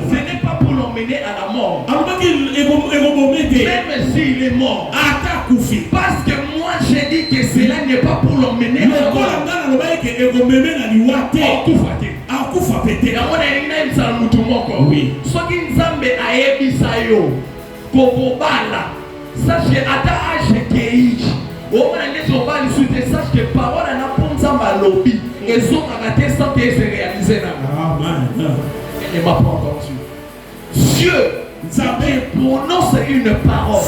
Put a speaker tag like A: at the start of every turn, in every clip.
A: Ce n'est pas pour l'emmener à la mort. Même s'il est mort. Parce que moi j'ai dit que cela n'est pas pour l'emmener à la mort. Oui. Sache ata age keiji omona ndezo bali suite sache que parole na ponza malobi ezokaka te sans que se réaliser na amen. Elle ne m'a pas entendu. Dieu prononce une parole,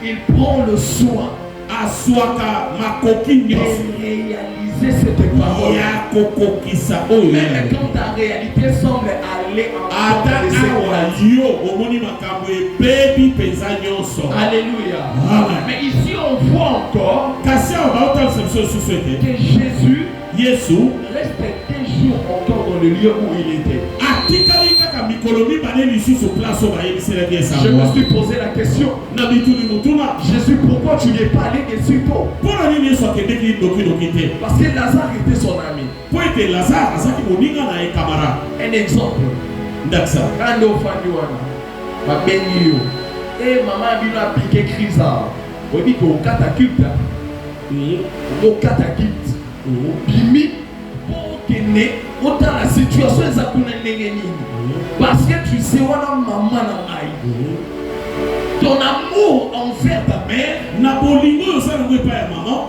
A: il prend le soin de réaliser cette parole même quand ta réalité semble aller en alléluia. Mais ici on voit encore que Jésus reste des jours encore dans le lieu où il était. Je me suis posé la question, Jésus, pourquoi tu n'es pas allé dessus tôt? Parce que Lazare était son ami. Un exemple. Et maman a piqué Crisa. On dit qu'au cataculte, bimi, autant la situation est parce que tu sais, maman ton amour envers ta mère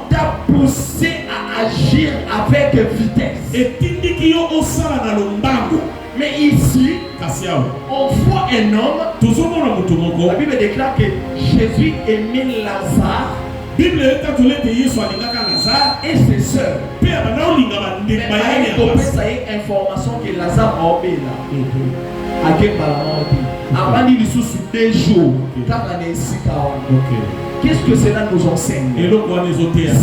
A: t'a poussé à agir avec vitesse. Mais ici, on voit un homme. La Bible déclare que Jésus aimait Lazare et ses sœurs. Mais il y a une information que Lazare a obéi là. Avant il sous 2 jours. Qu'est-ce que cela nous enseigne?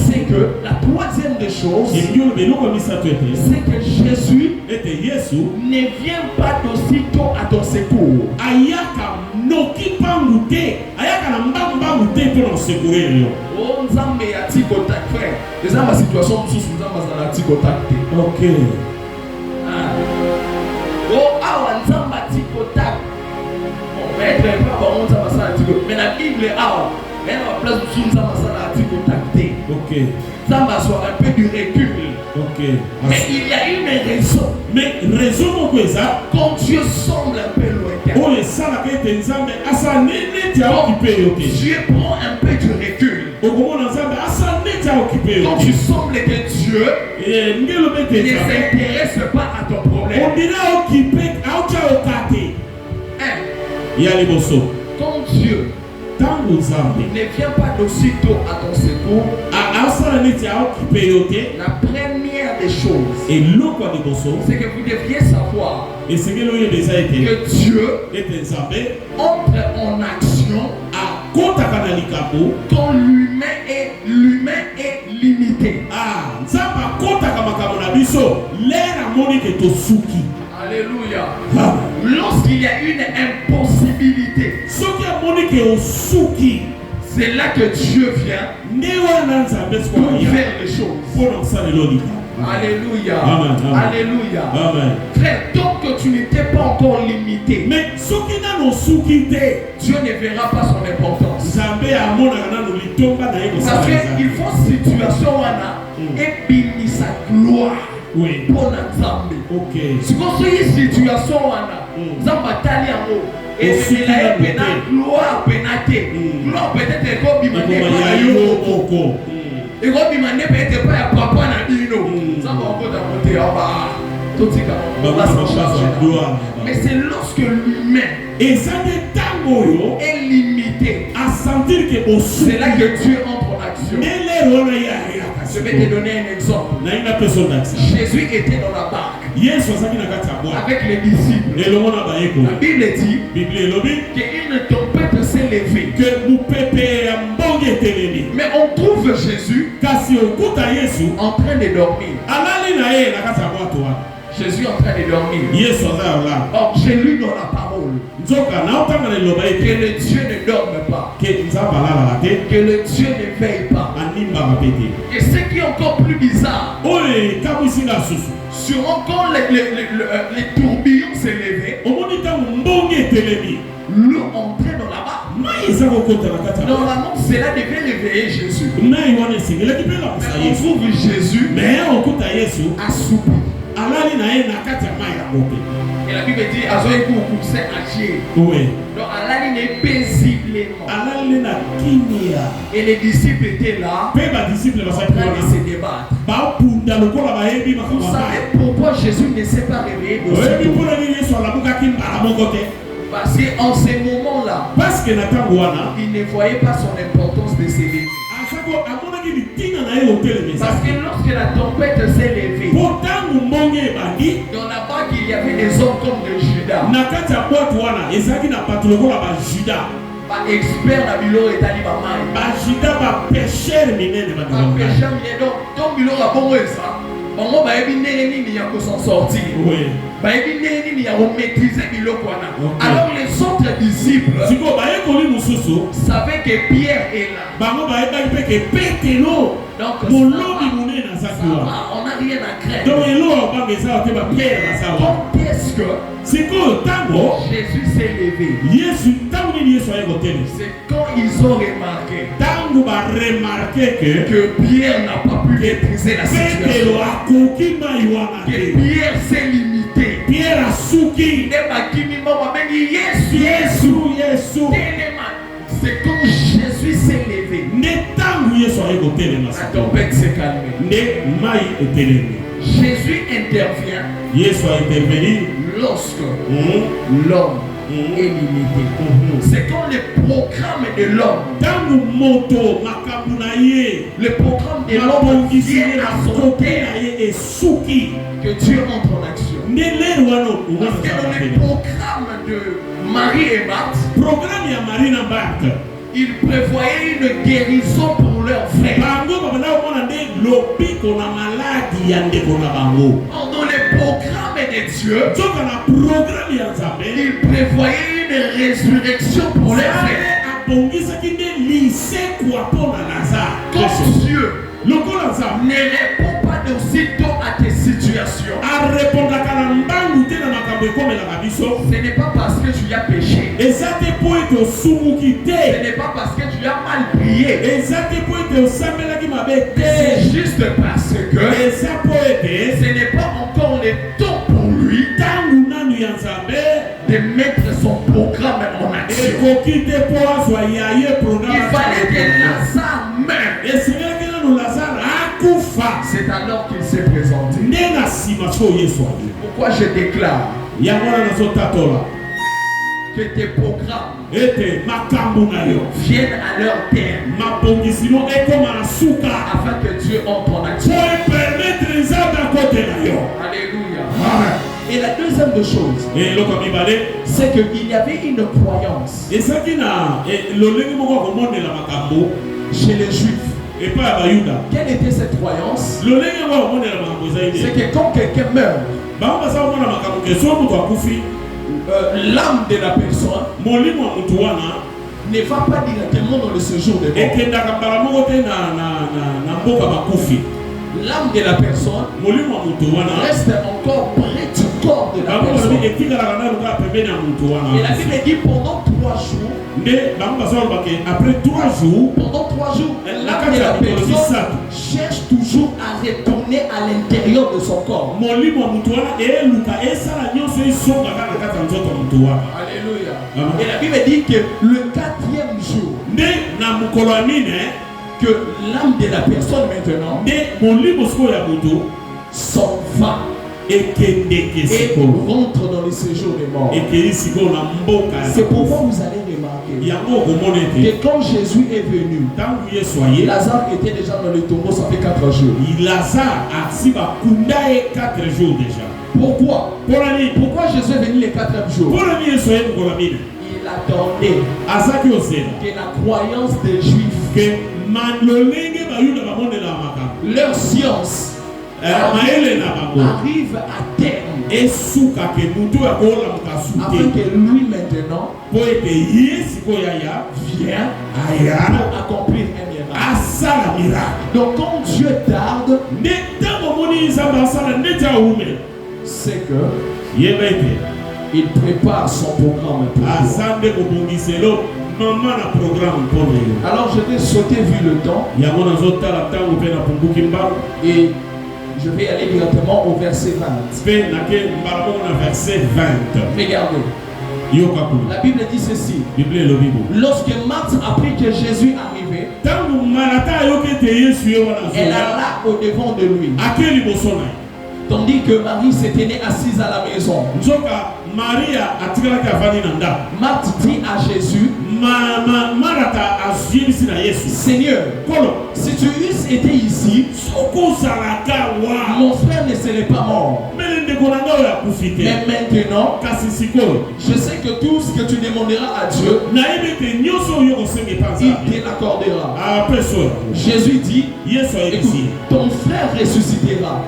A: C'est que la troisième des choses, c'est que Jésus ne vient pas d'aussitôt à ton secours. Oh, Nzambe ya tikotak frère. Les gens ma situation sous Nzambe za tikotak. OK. Oh, awa Nzambe tikotak. On va être pas bon Nzambe za tikotak. Mais la Bible awa, elle a place sous Nzambe za tikotak. OK. Nzambe soit un peu du recul. OK. Mais il y a une raison. Mais raison pourquoi ça? Quand Dieu semble un peu lointain. Oh, les ça la que Nzambe asa nene ti a occupé. OK. Dieu prend un peu du recul. Quand tu sembles que Dieu ne s'intéresse pas à ton problème. Quand Dieu ne vient pas d'aussitôt à ton secours, la première des choses, c'est que vous devriez savoir que Dieu entre en action quand l'humain est limité. Alléluia. Lorsqu'il y a une impossibilité, c'est là que Dieu vient pour faire les choses. Alléluia. Amen, amen. Alléluia. Amen. Frère, tant que tu n'étais pas encore limité, mais Dieu ne verra pas son importance. Parce qu'il faut situation et bénir sa gloire. Oui. Pour Nzambe. OK. Si vous avez une situation Nzamba tali yango et c'est la gloire pénate. Gloire peut-être comme bimane pas yo oko. Et comme bimane peut-être pas ya papa na bino. Nzamba ko da monter en bas. Tout ça on va s'en charger. Mais c'est lorsque l'humain et ça est limité à sentir que c'est là que Dieu entre en action. Je vais te donner un exemple. Jésus était dans la barque avec les disciples. La Bible dit qu'une tempête s'est levée. Mais on trouve Jésus en train de dormir. Jésus en train de dormir. Or, j'ai lu dans la parole que le Dieu ne dorme pas, que le Dieu ne veille pas. Et ce qui est encore plus bizarre, Sûrement quand les tourbillons s'élevaient, l'eau entrait dans la barque. Normalement, cela devait réveiller Jésus. Mais on trouve Jésus assoupi. Et la Bible dit, c'est agir. Donc, Allah est paisiblement. Et les disciples étaient là, en train de se débattre. Vous savez pourquoi Jésus ne s'est pas réveillé de ce parce qu'en ces moments-là, il ne voyait pas son importance de s'élever. Parce que lorsque la tempête s'est levée, dans la barque il y avait des hommes comme de Judas. Expert na bilo etali ba mai. Judas ba pêcheur minene ba pêcheur minene donc bilo ba bongo esa. Bango ba ebi nene nini ya ko s'en sortir. Oui. Ba ebi nene nini ya ko maîtriser bilo kwana. Alors les autres disciples savaient que Pierre est là. Bango ba ebi que Pétero. Donc on n'a rien à craindre. Donc qu'est-ce que Jésus s'est levé? C'est quand ils ont remarqué que Pierre n'a pas pu maîtriser la situation. Que Pierre s'est limité. C'est quand Jésus s'est levé. La tempête s'est calmée. Jésus intervient lorsque l'homme est limité. C'est quand le programme de l'homme, le programme de l'homme vient à son terme, que Dieu entre en action. Parce que dans le programme de Marie et Marthe, ils prévoyaient une guérison pour leur frère. Dans le programme de Dieu, ils prévoyaient une résurrection pour leur frère. Quand Dieu ne répond pas aussitôt à tes situations, ce n'est pas parce que tu as péché. Ce n'est pas parce que tu as mal prié. C'est juste parce que ce n'est pas encore le temps pour lui de mettre son programme en action. Il fallait que Lazare meure. C'est alors qu'il s'est présenté. Pourquoi je déclare que tes programmes viennent à leur terme afin que Dieu entre en action. Alléluia. Et la deuxième des choses, c'est qu'il y avait une croyance chez les Juifs. Quelle était cette croyance? C'est que quand quelqu'un meurt, l'âme de la personne ne va pas directement dans le séjour de mort. L'âme de la personne reste encore près du corps de la personne. Et la Bible dit pendant 3 jours, pendant 3 jours, l'âme de la personne cherche toujours à retourner à l'intérieur de son corps. Alléluia. Et la Bible dit que le 4e jour, que l'âme de la personne maintenant s'en va et rentre dans le séjour des morts. C'est pourquoi vous allez remarquer que quand Jésus est venu, Lazare était déjà dans le tombeau, ça fait 4 jours. Pourquoi? Pourquoi Jésus est venu le 4e jour? Il attendait que la croyance des Juifs, leur science arrive à terme, afin que lui maintenant vienne pour accomplir un miracle. Donc quand Dieu tarde, c'est que il prépare son programme pour toi. Alors je vais sauter vu le temps et je vais aller directement au verset 20. Regardez. La Bible dit ceci. Lorsque Marthe apprit que Jésus arrivait, elle alla au devant de lui. Tandis que Marie s'était assise à la maison. Marthe dit à Jésus, Seigneur, si tu eusses été ici, mon frère ne serait pas mort. Mais maintenant, je sais que tout ce que tu demanderas à Dieu, il te l'accordera. Jésus dit, écoute, ton frère ressuscitera.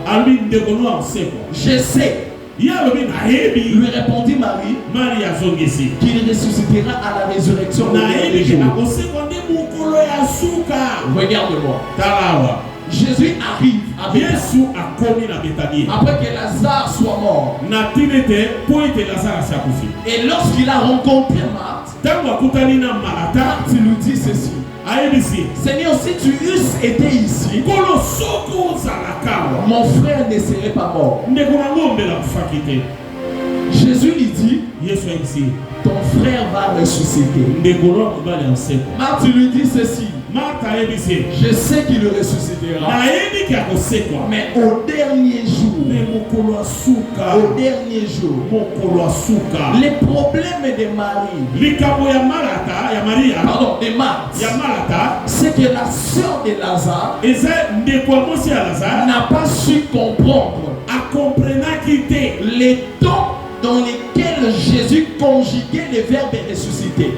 A: Je sais. Lui répondit Marie, qu'il ressuscitera à la résurrection le dernier jour. Regarde-moi. Jésus arrive à Béthanie après que Lazare soit mort. Et lorsqu'il a rencontré Marthe, Marthe lui dit ceci. Seigneur, si tu eusses été ici, mon frère ne serait pas mort. Jésus lui dit, ton frère va ressusciter. Marthe lui dit ceci. Je sais qu'il ressuscitera, mais au dernier jour, les problèmes de Marie, de Marthe, c'est que la sœur de Lazare n'a pas su comprendre les temps dans lesquels Jésus conjuguait les verbes ressusciter.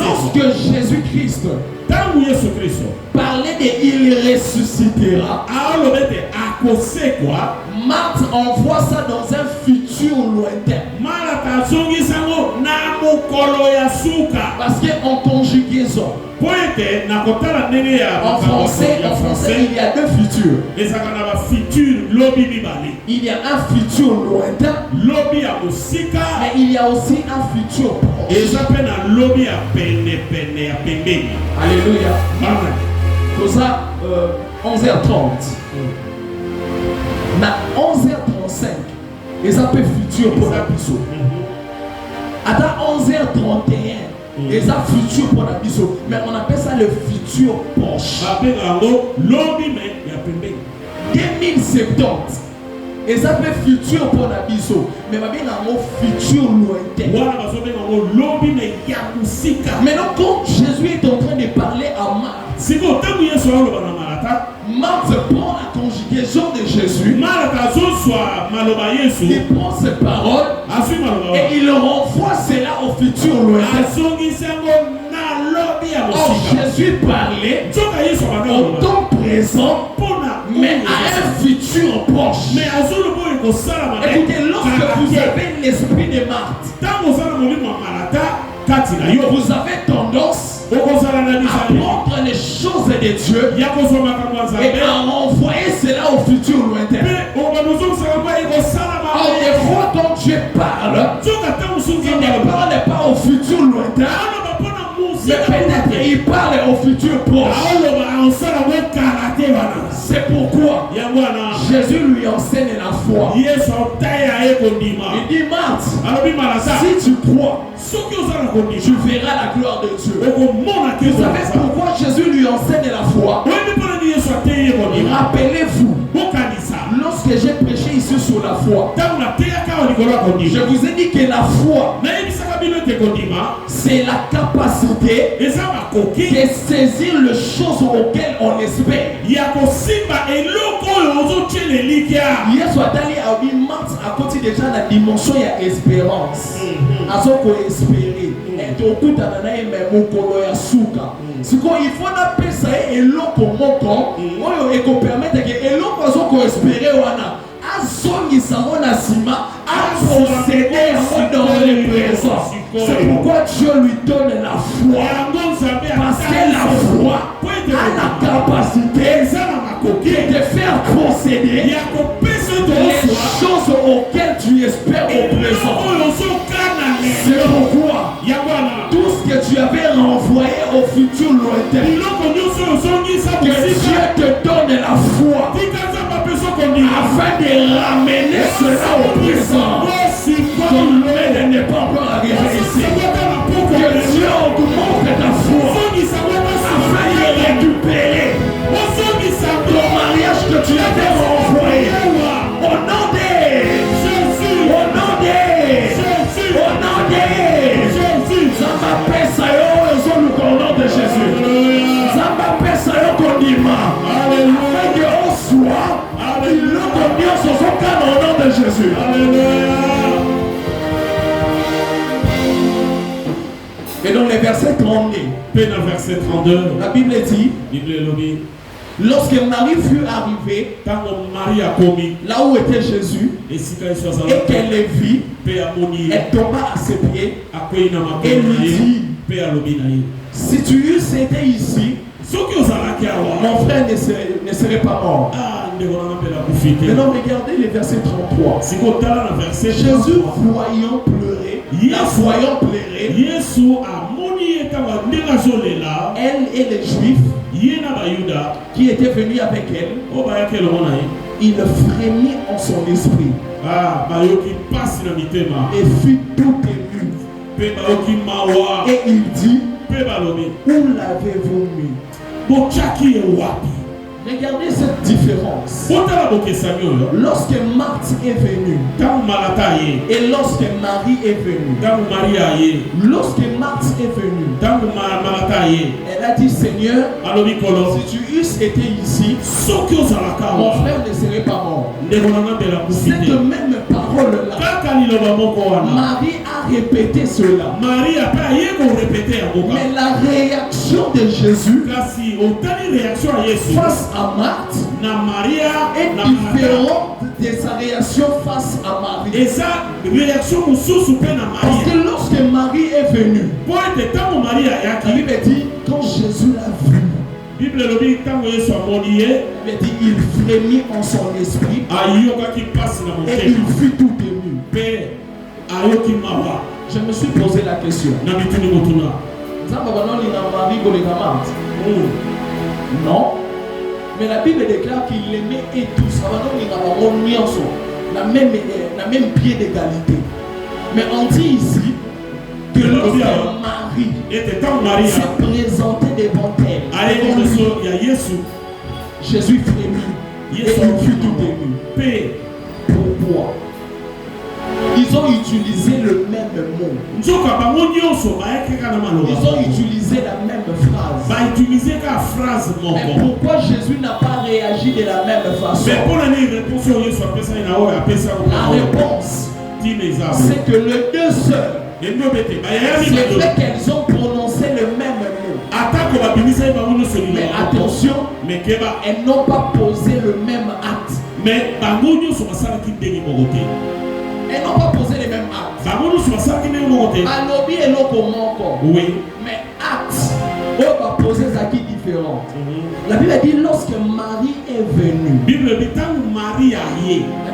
A: Lorsque Jésus-Christ parlait de il ressuscitera, Marthe envoie ça dans un futur lointain. Parce qu'en conjugaison, en français, il y a deux futurs. Il y a un futur lointain, mais il y a aussi un futur proche. Alléluia. Pour ça, 11h30. Mais 11h35, ils appellent futur pour la biseau. À 11h31, ils appellent futur pour la biseau. Mais on appelle ça le futur proche. 2070. Et ça fait futur pour la biseau. Mais ma bien un mot futur lointain. Maintenant, quand Jésus est en train de parler à Marthe, Marthe prend la conjugaison de Jésus. Il prend ses paroles et il renvoie cela au futur lointain. Or, Jésus parlait au temps présent, mais à un futur proche. Écoutez, lorsque vous avez l'esprit de Marthe, vous avez tendance à prendre les choses de Dieu et à renvoyer cela au futur lointain. Or, des fois, quand Dieu parle, il ne parle pas au futur lointain, mais peut-être il parle au futur proche. C'est pourquoi Jésus lui enseigne la foi. Il dit, Marthe, si tu crois, tu verras la gloire de Dieu. Vous savez pourquoi Jésus lui enseigne la foi? Rappelez-vous, lorsque j'ai prêché ici sur la foi, je vous ai dit que la foi, c'est la capacité de saisir les choses auxquelles on espère. Yesu atali abi Marthe à côté déjà la dimension il y a espérance. Azoko espérer. Et tout à nanaï mais mokolo ya suka. Siko il faut na pesa eloko moko oyo eko permettre que eloko azoko espérer wana azongisa mona sima a procéder dans le présent. C'est pourquoi Dieu lui donne la foi. Parce que la foi a la capacité de faire procéder les choses auxquelles tu espères au présent. C'est pourquoi tout ce que tu avais renvoyé au futur lointain, que Dieu te donne la foi afin de ramener cela au présent. Ton aide n'est pas encore arrivé ici. Que Dieu augmente ta foi afin de récupérer ton mariage que tu avais renvoyé. Au nom de Jésus. Au nom de Jésus. Au nom de Jésus. Zamba pesa yo ezolu au nom de Jésus. Zamba pesa yo kondima. Alléluia. Que on soit. Le combien se sont au nom de Jésus. Alléluia. Et dans les versets 32, la Bible dit, lorsque Marie fut arrivée là où était Jésus et qu'elle le vit, elle tomba à ses pieds et lui dit, si tu eusses été ici, mon frère ne serait pas mort. Maintenant regardez les versets 33. Jésus voyant pleurer, la voyant pleurer, elle et les Juifs qui étaient venus avec elle, il frémit en son esprit et fut tout ému. Et il dit, où l'avez-vous mis? Regardez cette différence. Lorsque Marthe est venue et lorsque Marie est venue, lorsque Marthe est venue, elle a dit, Seigneur, si tu eusses été ici, mon frère ne serait pas mort. Cette même parole-là, Marie a répété cela. Mais la réaction de Jésus face à Marthe est différente de sa réaction face à Marie. Parce que lorsque Marie est venue, la Bible dit, quand Jésus l'a vu, il frémit en son esprit et il fut tout ému. Je me suis posé la question. Non. Mais la Bible déclare qu'il aimait et tous. La même pied d'égalité. Mais on dit ici que lorsque Marie s'est présenté devant elle, Jésus frémit et il fut tout ému. Pourquoi? Ils ont utilisé le même mot. Ils ont utilisé la même phrase. Mais pourquoi Jésus n'a pas réagi de la même façon? La réponse, c'est que les deux sœurs, c'est vrai qu'elles ont prononcé le même mot. Mais attention, elles n'ont pas posé le même acte. Elles n'ont pas posé les mêmes actes. Alobi et l'Okomoko. Oui. Mais actes, on va poser des actes différents. La Bible dit lorsque Marie est venue. La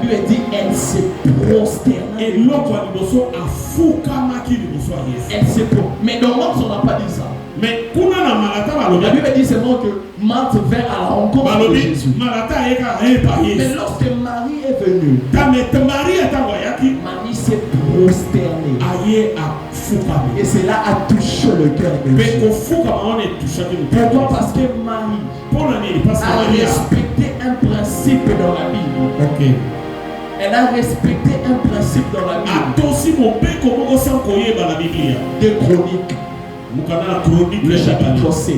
A: Bible dit elle s'est prosternée. Elle s'est prosternée. Mais dans Marthe, on n'a pas dit ça. Mais la Bible dit seulement que Marthe vint à la rencontre de Jésus. Mais lorsque Marie est venue, Marie s'est prosternée. Et cela a touché le cœur de Jésus. Pourquoi? Parce que Marie a respecté un principe dans la Bible. Okay. Elle a respecté un principe dans la Bible. De Chroniques. Le chapitre 7.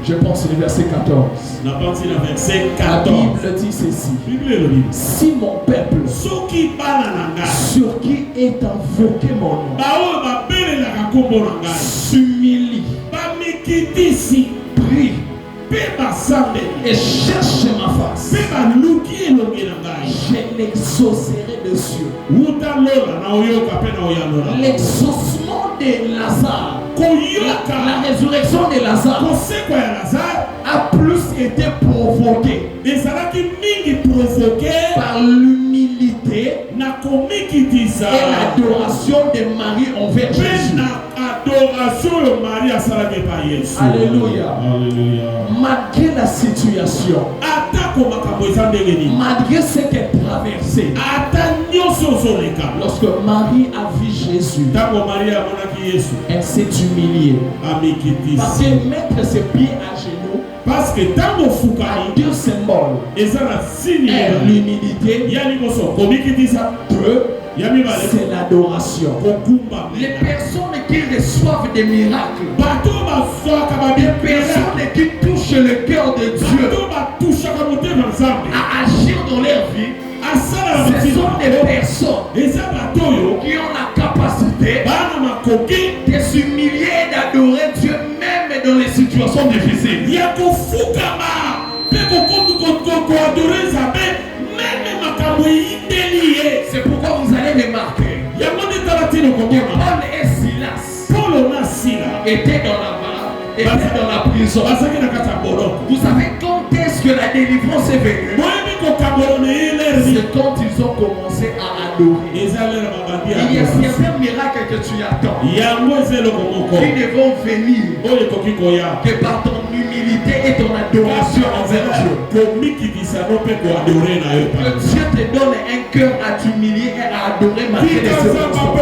A: Je pense le verset 14. La Bible dit ceci. Si mon peuple, sur qui est invoqué mon nom, s'humilie, prie et cherche ma face, je l'exaucerai de cieux. L'exaucement de Lazare La résurrection de Lazare a plus été provoquée par l'humilité et l'adoration de Marie envers Jésus. Alléluia. Malgré la situation, malgré ce qu'elle traversait, lorsque Marie a vu Jésus, elle s'est humiliée. Parce que mettre ses pieds à genoux, parce que dans mon foucault, deux symboles, l'humilité, c'est l'adoration. Les personnes qui reçoivent des miracles, les personnes qui touchent le cœur de Dieu à agir dans leur vie, ce sont des personnes qui ont la capacité de s'humilier et d'adorer Dieu même dans les situations difficiles. C'est pourquoi vous allez remarquer que Paul et Silas étaient dans la prison. Vous savez quand est-ce que la délivrance est venue? C'est quand ils ont commencé à adorer. Il y a certains miracles que tu attends qui ne vont venir que par ton humilité et ton adoration envers Dieu. Que Dieu te donne un cœur à t'humilier et à adorer malgré les circonstances.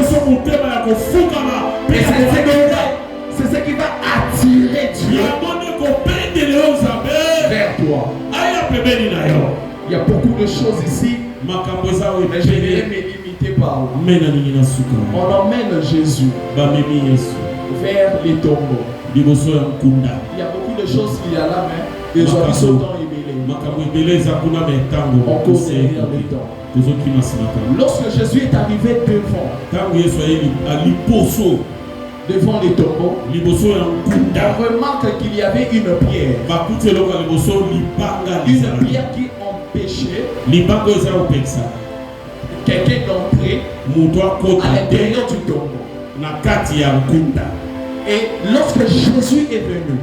A: C'est ce qui va attirer Dieu vers toi. Il y a beaucoup de choses ici, mais je vais me limiter par là. On emmène Jésus vers les tombeaux. Il y a beaucoup de choses qu'il y a là, mais les hommes sont dans les mêlés. On court derrière les temps. Lorsque Jésus est arrivé devant les tombeaux, on remarque qu'il y avait une pierre. Une pierre qui empêchait quelqu'un d'entrer à l'intérieur du tombeau. Et lorsque Jésus est venu,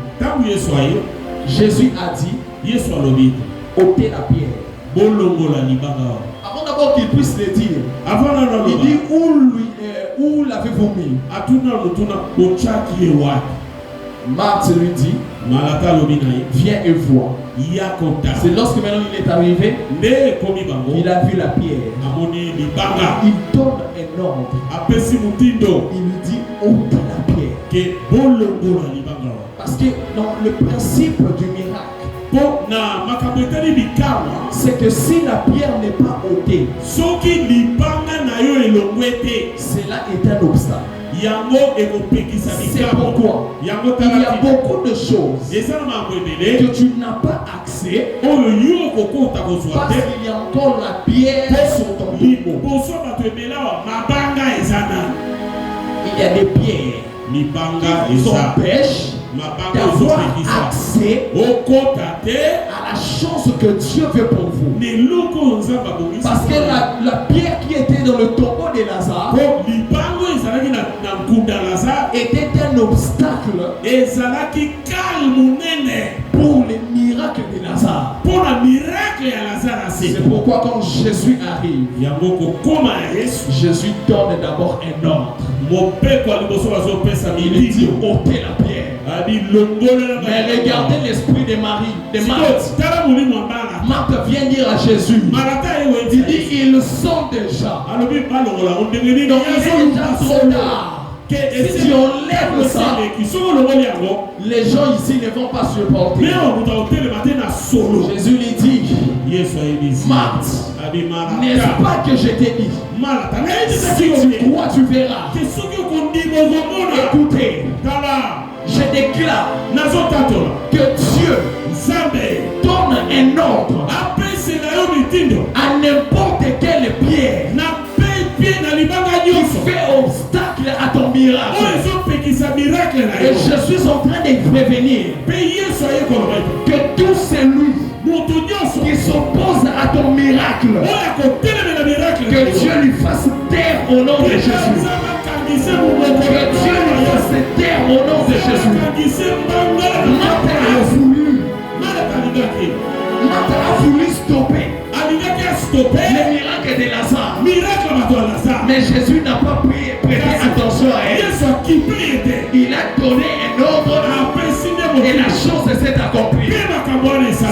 A: Jésus a dit, ôtez la pierre. Avant d'abord qu'il puisse le dire, il dit où l'avez-vous mis? Marthe lui dit, viens et vois. C'est lorsque maintenant il est arrivé, il a vu la pierre. Il donne un ordre. Il lui dit, ôtez la pierre. Parce que dans le principe du miracle, c'est que si la pierre n'est pas ôtée, cela est un obstacle. C'est pourquoi il y a beaucoup de choses que tu n'as pas accès parce qu'il y a encore la pierre sur ton niveau. Il y a des pierres qui t'empêchent d'avoir accès à la chance que Dieu veut pour vous. Parce que la pierre qui était dans le tombeau de Lazare était un obstacle pour les miracles de Lazare. C'est pourquoi quand Jésus arrive, Jésus donne d'abord un ordre. Il dit ôtez la pierre. Mais regardez l'esprit de Marie, de Marthe. Marthe vient dire à Jésus, il dit ils sont déjà. Donc ils sont déjà trop tard. Si tu enlèves ça, les gens ici ne vont pas supporter. Jésus lui dit, Marthe, n'est-ce pas que je t'ai dit? Si tu crois, tu verras. Écoutez, je déclare que Dieu donne un ordre à n'importe quelle pierre qui fait obstacle à ton miracle. Et je suis en train de prévenir que tout celui qui s'oppose à ton miracle, que Dieu lui fasse taire au nom de Jésus. Que Dieu nous fasse taire au nom de Jésus. Marthe a voulu. Marthe a voulu stopper le miracle de Lazare. Mais Jésus n'a pas prêté attention à elle. Il a donné un ordre et la chose s'est accomplie.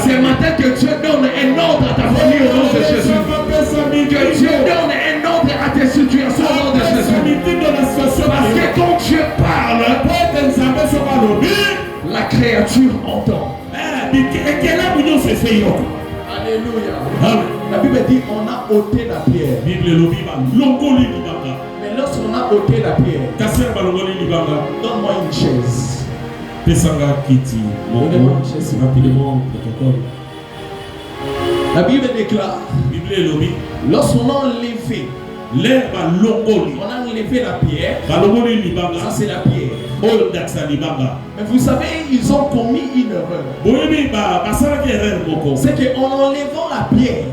A: Ce matin que Dieu donne un ordre à ta famille au nom de Jésus. Que Dieu donne un ordre à tes situations au nom de Jésus. Parce que quand Dieu parle, la créature entend. Alléluia. La Bible dit on a ôté la pierre. Mais lorsqu'on a ôté la pierre, donne-moi une chaise. Donnez-moi une chaise rapidement. La Bible déclare, lorsqu'on a enlevé, on a enlevé la pierre. Ça c'est la pierre. Mais vous savez, ils ont commis une erreur. C'est qu'en enlevant la pierre,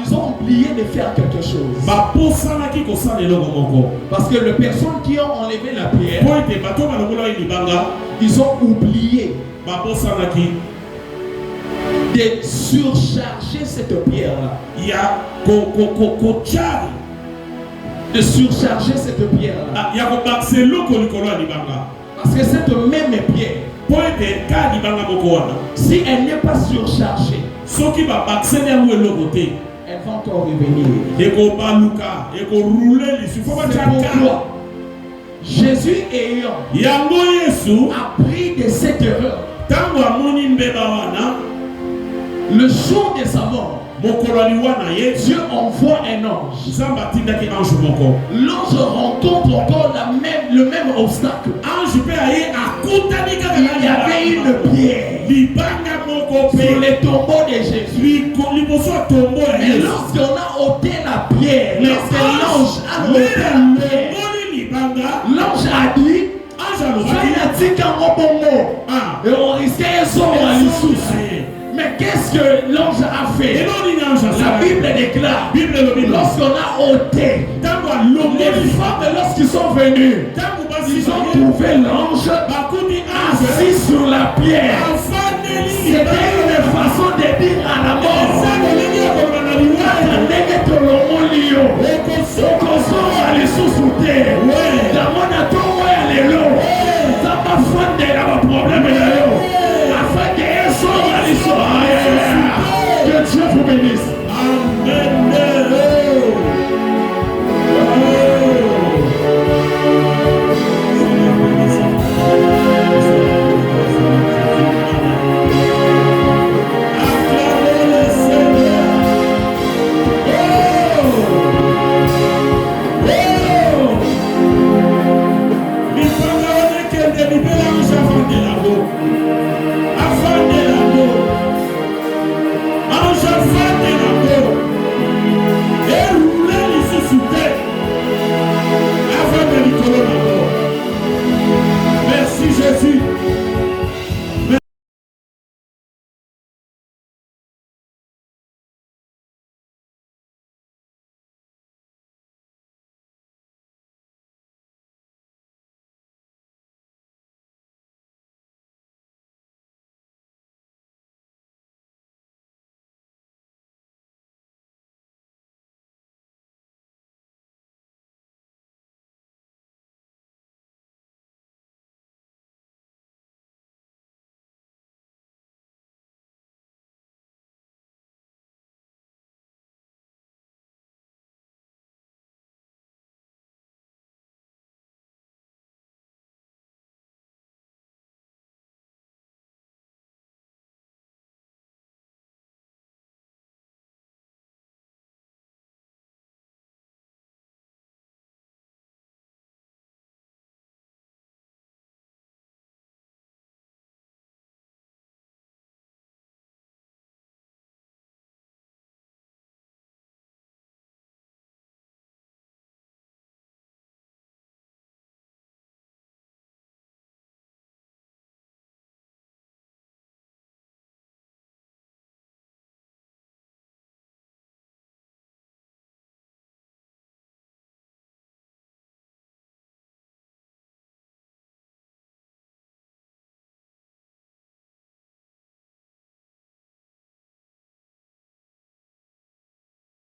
A: ils ont oublié de faire quelque chose. Parce que les personnes qui ont enlevé la pierre, ils ont oublié de surcharger cette pierre-là. De surcharger cette pierre-là. Parce que cette même pierre, si elle n'est pas surchargée, elle va encore revenir. C'est pourquoi Jésus ayant appris de cette erreur, le jour de sa mort, Dieu envoie un ange. L'ange rencontre encore le même obstacle. Il y avait une pierre sur les tombeaux de Jésus. Et lorsqu'on a ôté la pierre, lorsque l'ange a ôté la pierre, l'ange a dit, et on risquait son à l'issue. Mais qu'est-ce que l'ange a fait? La Bible déclare, lorsqu'on a ôté, les femmes, lorsqu'ils sont venus, ils ont trouvé l'ange assis sur la pierre. C'était une façon de dire à la mort, que Dieu vous bénisse.